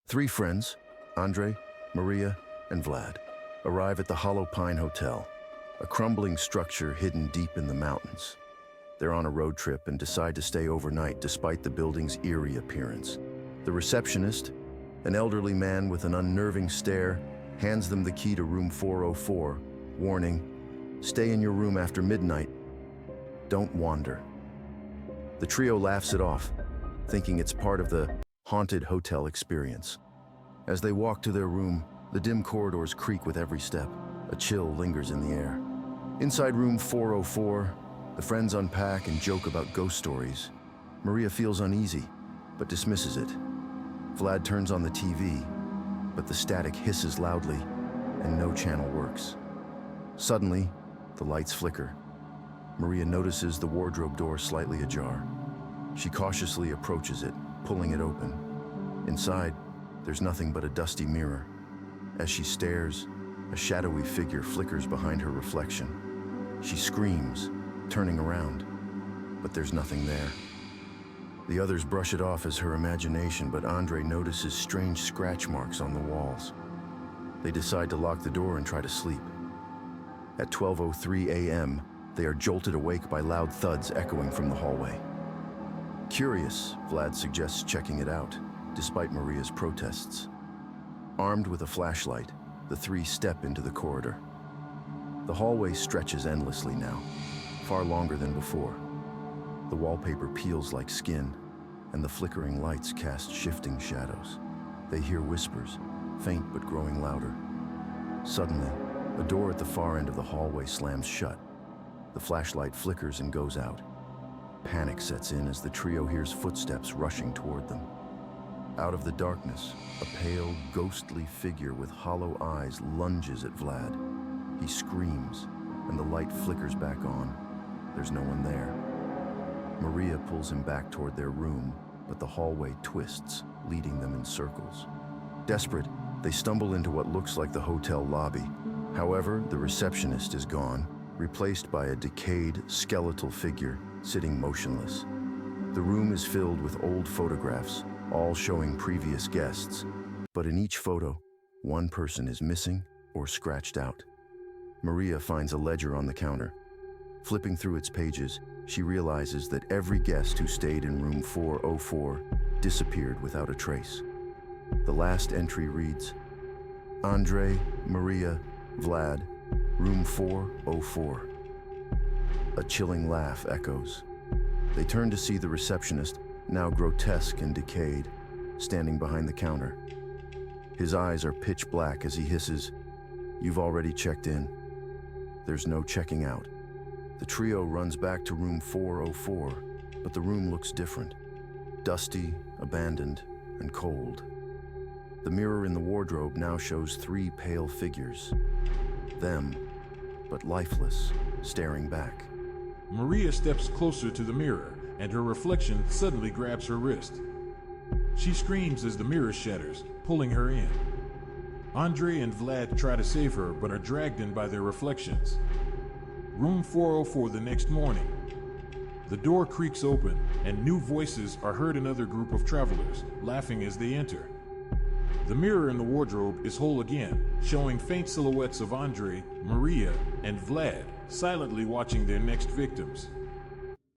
Three friends, Andre, Maria, and Vlad, arrive at the Hollow Pine Hotel, a crumbling structure hidden deep in the mountains. They're on a road trip and decide to stay overnight despite the building's eerie appearance. The receptionist, an elderly man with an unnerving stare, hands them the key to room 404, warning, "Stay in your room after midnight. Don't wander." The trio laughs it off, thinking it's part of the haunted hotel experience. As they walk to their room, the dim corridors creak with every step. A chill lingers in the air. Inside room 404, the friends unpack and joke about ghost stories. Maria feels uneasy, but dismisses it. Vlad turns on the TV, but the static hisses loudly, and no channel works. Suddenly, the lights flicker. Maria notices the wardrobe door slightly ajar. She cautiously approaches it, pulling it open. Inside, there's nothing but a dusty mirror. As she stares, a shadowy figure flickers behind her reflection. She screams, turning around, but there's nothing there. The others brush it off as her imagination, but Andre notices strange scratch marks on the walls. They decide to lock the door and try to sleep. At 12:03 a.m., they are jolted awake by loud thuds echoing from the hallway. Curious, Vlad suggests checking it out, despite Maria's protests. Armed with a flashlight, the three step into the corridor. The hallway stretches endlessly now, far longer than before. The wallpaper peels like skin, and the flickering lights cast shifting shadows. They hear whispers, faint but growing louder. Suddenly, a door at the far end of the hallway slams shut. The flashlight flickers and goes out. Panic sets in as the trio hears footsteps rushing toward them. Out of the darkness, a pale, ghostly figure with hollow eyes lunges at Vlad. He screams, and the light flickers back on. There's no one there. Maria pulls him back toward their room, but the hallway twists, leading them in circles. Desperate, they stumble into what looks like the hotel lobby. However, the receptionist is gone, replaced by a decayed, skeletal figure sitting motionless. The room is filled with old photographs, all showing previous guests, but in each photo, one person is missing or scratched out. Maria finds a ledger on the counter. Flipping through its pages, she realizes that every guest who stayed in room 404 disappeared without a trace. The last entry reads, "Andre, Maria, Vlad, room 404. A chilling laugh echoes. They turn to see the receptionist, now grotesque and decayed, standing behind the counter. His eyes are pitch black as he hisses, "You've already checked in." There's no checking out. The trio runs back to room 404, but the room looks different. Dusty, abandoned, and cold. The mirror in the wardrobe now shows three pale figures. Them, but lifeless, staring back. Maria steps closer to the mirror, and her reflection suddenly grabs her wrist. She screams as the mirror shatters, pulling her in. Andre and Vlad try to save her, but are dragged in by their reflections. Room 404 the next morning. The door creaks open, and new voices are heard. Another group of travelers, laughing as they enter. The mirror in the wardrobe is whole again, showing faint silhouettes of Andre, Maria, and Vlad, silently watching their next victims.